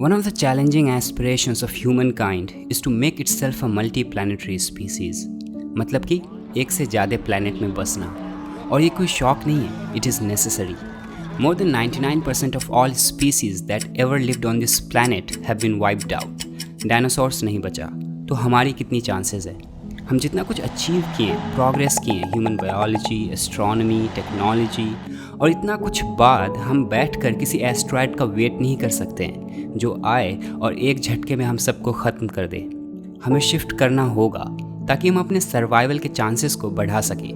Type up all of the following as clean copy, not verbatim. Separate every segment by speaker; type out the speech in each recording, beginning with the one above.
Speaker 1: One of the challenging aspirations of humankind is to make itself a multi-planetary species. मतलब कि एक से ज़्यादा प्लैनेट में बसना. और ये कोई शौक नहीं है, it is necessary. More than 99% of all species that ever lived on this planet have been wiped out. Dinosaurs नहीं बचा, तो हमारी कितनी चांसेस है? हम जितना कुछ अचीव किए, प्रोग्रेस किए, ह्यूमन बायोलॉजी, एस्ट्रोनॉमी, टेक्नोलॉजी, और इतना कुछ बाद हम बैठकर किसी एस्ट्रॉयड का वेट नहीं कर सकते हैं जो आए और एक झटके में हम सबको ख़त्म कर दे. हमें शिफ्ट करना होगा ताकि हम अपने सर्वाइवल के चांसेस को बढ़ा सकें.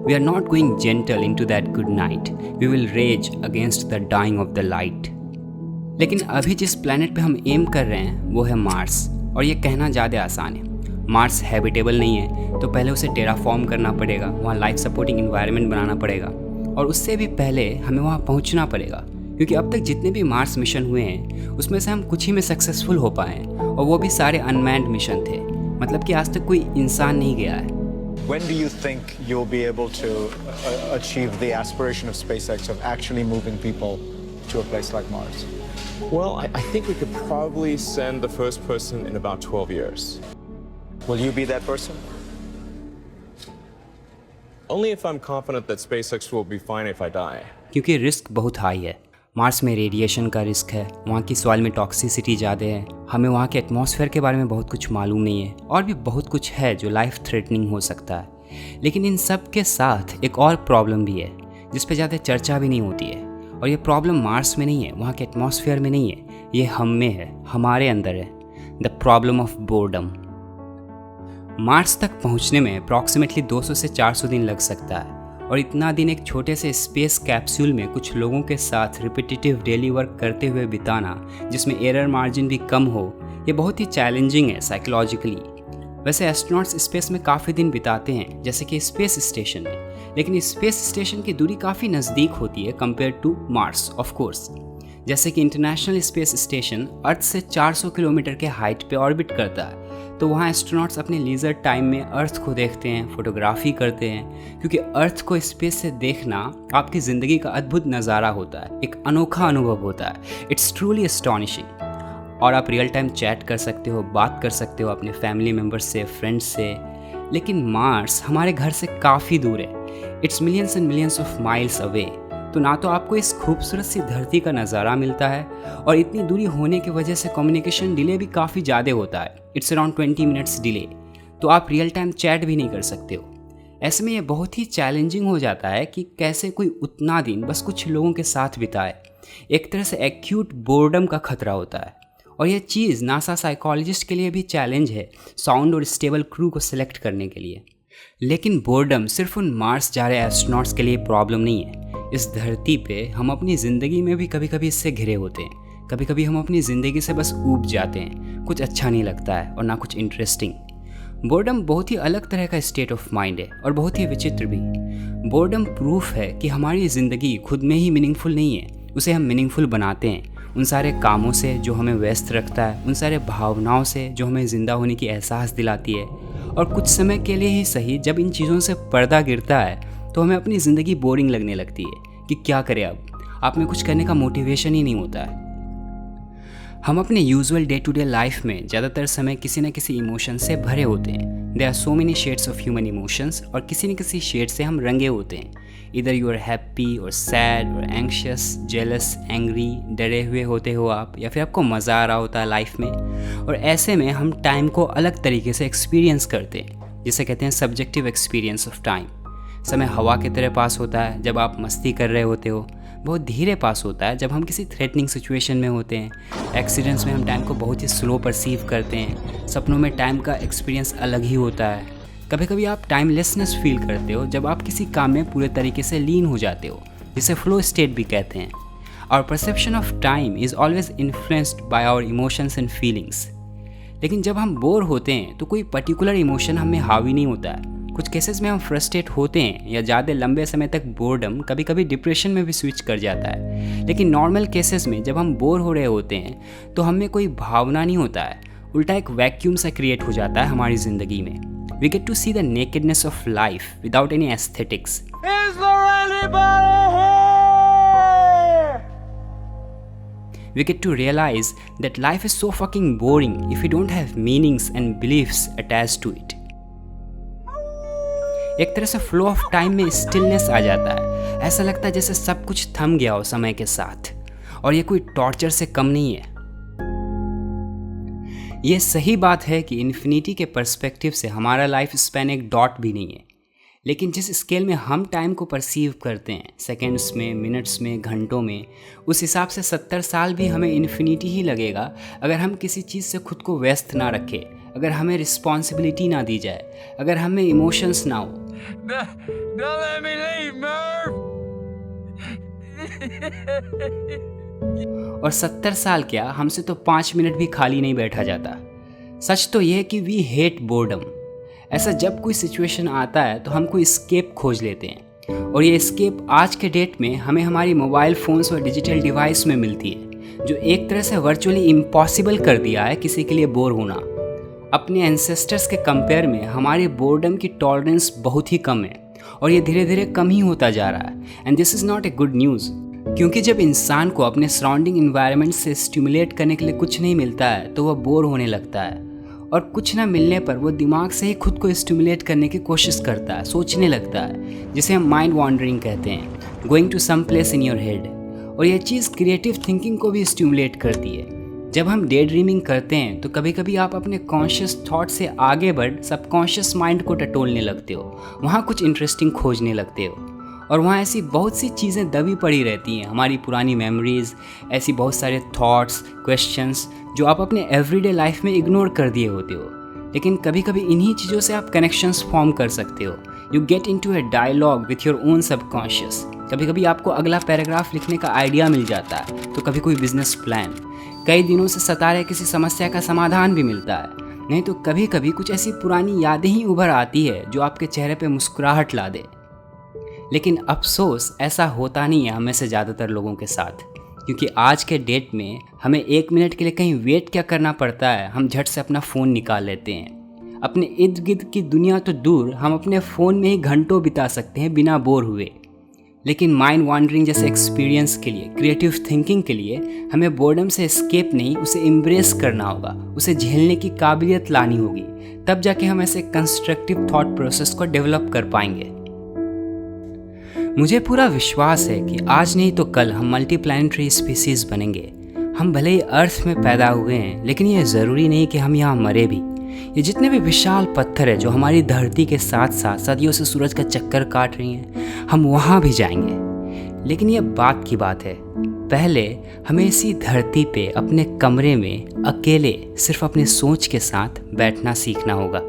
Speaker 1: We are not going gentle into that good night. We will rage against the dying of the light. लेकिन अभी जिस प्लैनेट पे हम एम कर रहे हैं वो है मार्स. और ये कहना ज़्यादा आसान है. मार्स हैबिटेबल नहीं है तो पहले उसे टेराफॉर्म करना पड़ेगा, वहाँ लाइफ सपोर्टिंग इन्वायरमेंट बनाना पड़ेगा, और उससे भी पहले हमें वहाँ पहुँचना पड़ेगा. क्योंकि अब तक जितने भी मार्स मिशन हुए हैं उसमें से हम कुछ ही में सक्सेसफुल हो पाए हैं, और वो भी सारे अनमैन्ड मिशन थे. मतलब कि आज तक कोई इंसान नहीं गया है.
Speaker 2: When do you think you'll be able to achieve the aspiration of SpaceX of actually moving people to a place like Mars?
Speaker 3: Well, I think we could probably send the first person in about 12 years.
Speaker 2: Will you be that person?
Speaker 3: Only if I'm confident that SpaceX will be fine if I die.
Speaker 1: क्योंकि risk बहुत high है. Mars में radiation का risk है, वहाँ की soil में toxicity ज़्यादा है, हमें वहाँ के एटमॉस्फेयर के बारे में बहुत कुछ मालूम नहीं है, और भी बहुत कुछ है जो लाइफ थ्रेटनिंग हो सकता है. लेकिन इन सब के साथ एक और प्रॉब्लम भी है जिस पे ज़्यादा चर्चा भी नहीं होती है. और ये प्रॉब्लम मार्स में नहीं है, वहाँ के एटमॉस्फेयर में नहीं है, ये हम में है, हमारे अंदर है. The problem of boredom. Mars तक पहुँचने में अप्रॉक्सीमेटली 200 से 400 दिन लग सकता है, और इतना दिन एक छोटे से स्पेस कैप्सूल में कुछ लोगों के साथ रिपीटेटिव डेली वर्क करते हुए बिताना जिसमें एरर मार्जिन भी कम हो, ये बहुत ही चैलेंजिंग है साइकोलॉजिकली. वैसे एस्ट्रोनॉट्स स्पेस में काफ़ी दिन बिताते हैं जैसे कि स्पेस स्टेशन में, लेकिन स्पेस स्टेशन की दूरी काफ़ी नज़दीक होती है compare to Mars of course. जैसे कि इंटरनेशनल स्पेस स्टेशन अर्थ से 400 किलोमीटर के हाइट पे ऑर्बिट करता है, तो वहाँ एस्ट्रोनॉट्स अपने लीजर टाइम में अर्थ को देखते हैं, फोटोग्राफी करते हैं. क्योंकि अर्थ को स्पेस से देखना आपकी ज़िंदगी का अद्भुत नज़ारा होता है, एक अनोखा अनुभव होता है. It's truly astonishing. और आप रियल टाइम चैट कर सकते हो, बात कर सकते हो अपने फैमिली मेम्बर्स से, फ्रेंड्स से. लेकिन मार्स हमारे घर से काफ़ी दूर है. It's millions and millions of miles away. तो ना तो आपको इस खूबसूरत सी धरती का नज़ारा मिलता है, और इतनी दूरी होने की वजह से कम्युनिकेशन डिले भी काफ़ी ज़्यादा होता है. It's around 20 minutes delay. तो आप रियल टाइम चैट भी नहीं कर सकते हो. ऐसे में ये बहुत ही चैलेंजिंग हो जाता है कि कैसे कोई उतना दिन बस कुछ लोगों के साथ बिताए. एक तरह से एक्यूट बोर्डम का खतरा होता है. और यह चीज़ नासा साइकोलॉजिस्ट के लिए भी चैलेंज है साउंड और स्टेबल क्रू को सिलेक्ट करने के लिए. लेकिन बोर्डम सिर्फ उन मार्स जा रहे एस्ट्रोनॉट्स के लिए प्रॉब्लम नहीं है. इस धरती पे हम अपनी ज़िंदगी में भी कभी कभी इससे घिरे होते हैं. कभी कभी हम अपनी ज़िंदगी से बस ऊब जाते हैं, कुछ अच्छा नहीं लगता है और ना कुछ इंटरेस्टिंग. बोर्डम बहुत ही अलग तरह का स्टेट ऑफ माइंड है, और बहुत ही विचित्र भी. बोर्डम प्रूफ है कि हमारी ज़िंदगी खुद में ही मीनिंगफुल नहीं है, उसे हम मीनिंगफुल बनाते हैं उन सारे कामों से जो हमें व्यस्त रखता है, उन सारे भावनाओं से जो हमें ज़िंदा होने की एहसास दिलाती है. और कुछ समय के लिए ही सही, जब इन चीज़ों से पर्दा गिरता है तो हमें अपनी ज़िंदगी बोरिंग लगने लगती है कि क्या करें अब. आप में कुछ करने का मोटिवेशन ही नहीं होता है. हम अपने usual day to day life में ज़्यादातर समय किसी न किसी इमोशन से भरे होते हैं. There are so many shades of human emotions, और किसी न किसी शेड से हम रंगे होते हैं. इधर यू आर हैप्पी और सैड और एंग्शियस, जेलस, एंग्री, डरे हुए होते हो आप, या फिर आपको मज़ा आ रहा होता है लाइफ में. और ऐसे में हम टाइम को अलग तरीके से एक्सपीरियंस करते हैं, जिसे कहते हैं सब्जेक्टिव एक्सपीरियंस ऑफ टाइम. समय हवा की तरह पास होता है जब आप मस्ती कर रहे होते हो, बहुत धीरे पास होता है जब हम किसी थ्रेटनिंग सिचुएशन में होते हैं. एक्सीडेंट्स में हम टाइम को बहुत ही स्लो परसीव करते हैं. सपनों में टाइम का एक्सपीरियंस अलग ही होता है. कभी कभी आप टाइमलेसनेस फील करते हो जब आप किसी काम में पूरे तरीके से लीन हो जाते हो, जिसे फ्लो स्टेट भी कहते हैं. Our perception of time is always influenced by our emotions and feelings. लेकिन जब हम बोर होते हैं तो कोई पर्टिकुलर इमोशन हमें हावी नहीं होता है. कुछ केसेस में हम फ्रस्ट्रेट होते हैं, या ज़्यादा लंबे समय तक बोर्डम कभी कभी डिप्रेशन में भी स्विच कर जाता है. लेकिन नॉर्मल केसेस में जब हम बोर हो रहे होते हैं तो हमें कोई भावना नहीं होता है, उल्टा एक वैक्यूम सा क्रिएट हो जाता है हमारी ज़िंदगी में. We get to see the nakedness of life without any aesthetics. Is there anybody here? we get to realize that life is so fucking boring if we don't have meanings and beliefs attached to it. एक तरह से flow of time में stillness आ जाता है। ऐसा लगता है जैसे सब कुछ थम गया हो समय के साथ, और ये कोई टॉर्चर से कम नहीं है। ये सही बात है कि इन्फिनिटी के पर्सपेक्टिव से हमारा लाइफ स्पैन एक डॉट भी नहीं है, लेकिन जिस स्केल में हम टाइम को परसीव करते हैं, सेकेंड्स में, मिनट्स में, घंटों में, उस हिसाब से 70 साल भी हमें इन्फिनिटी ही लगेगा अगर हम किसी चीज़ से खुद को व्यस्त ना रखें, अगर हमें रिस्पॉन्सिबिलिटी ना दी जाए, अगर हमें इमोशंस ना हो।
Speaker 4: Don't let me leave, Merv!
Speaker 1: और 70 साल क्या, हमसे तो 5 मिनट भी खाली नहीं बैठा जाता। सच तो यह है कि वी हेट बोर्डम। ऐसा जब कोई सिचुएशन आता है तो हम कोई एस्केप खोज लेते हैं, और ये एस्केप आज के डेट में हमें हमारी मोबाइल फ़ोन्स और डिजिटल डिवाइस में मिलती है, जो एक तरह से वर्चुअली इम्पॉसिबल कर दिया है किसी के लिए बोर होना। अपने एंसेस्टर्स के कंपेयर में हमारे बोर्डम की टॉलरेंस बहुत ही कम है, और ये धीरे धीरे कम ही होता जा रहा है। And this is not a good news, क्योंकि जब इंसान को अपने सराउंडिंग इन्वायरमेंट से स्टिमुलेट करने के लिए कुछ नहीं मिलता है तो वह बोर होने लगता है, और कुछ ना मिलने पर वो दिमाग से ही खुद को स्टिमुलेट करने की कोशिश करता है, सोचने लगता है, जिसे हम माइंड वॉन्डरिंग कहते हैं, going to some place in your head. और यह चीज़ क्रिएटिव थिंकिंग को भी स्टिमुलेट करती है। जब हम डे ड्रीमिंग करते हैं तो कभी कभी आप अपने कॉन्शियस थॉट से आगे बढ़ सबकॉन्शियस माइंड को टटोलने लगते हो, वहाँ कुछ इंटरेस्टिंग खोजने लगते हो, और वहाँ ऐसी बहुत सी चीज़ें दबी पड़ी रहती हैं, हमारी पुरानी मेमोरीज़, ऐसी बहुत सारे थॉट्स, क्वेश्चंस जो आप अपने एवरीडे लाइफ में इग्नोर कर दिए होते हो। लेकिन कभी कभी इन्हीं चीज़ों से आप कनेक्शंस फॉर्म कर सकते हो। You get into a dialogue with your own subconscious. कभी कभी आपको अगला पैराग्राफ लिखने का आइडिया मिल जाता है, तो कभी कोई बिजनेस प्लान, कई दिनों से सता रहे किसी समस्या का समाधान भी मिलता है। नहीं तो कभी कभी कुछ ऐसी पुरानी यादें ही उभर आती है जो आपके चेहरे पे मुस्कुराहट ला दे। लेकिन अफसोस ऐसा होता नहीं है हमें से ज़्यादातर लोगों के साथ, क्योंकि आज के डेट में हमें 1 मिनट के लिए कहीं वेट क्या करना पड़ता है, हम झट से अपना फ़ोन निकाल लेते हैं। अपने इर्द गिर्द की दुनिया तो दूर, हम अपने फ़ोन में ही घंटों बिता सकते हैं बिना बोर हुए। लेकिन माइंड वॉन्डरिंग जैसे एक्सपीरियंस के लिए, क्रिएटिव थिंकिंग के लिए हमें बोर्डम से एस्केप नहीं, उसे एम्ब्रेस करना होगा, उसे झेलने की काबिलियत लानी होगी, तब जाके हम ऐसे कंस्ट्रक्टिव थॉट प्रोसेस को डेवलप कर पाएंगे। मुझे पूरा विश्वास है कि आज नहीं तो कल हम मल्टी प्लैनेटरी स्पीसीज बनेंगे। हम भले ही अर्थ में पैदा हुए हैं, लेकिन ये ज़रूरी नहीं कि हम यहाँ मरे भी। ये जितने भी विशाल पत्थर है जो हमारी धरती के साथ साथ सदियों से सूरज का चक्कर काट रही हैं, हम वहाँ भी जाएंगे। लेकिन ये बात की बात है, पहले हमें इसी धरती पे अपने कमरे में अकेले सिर्फ अपनी सोच के साथ बैठना सीखना होगा।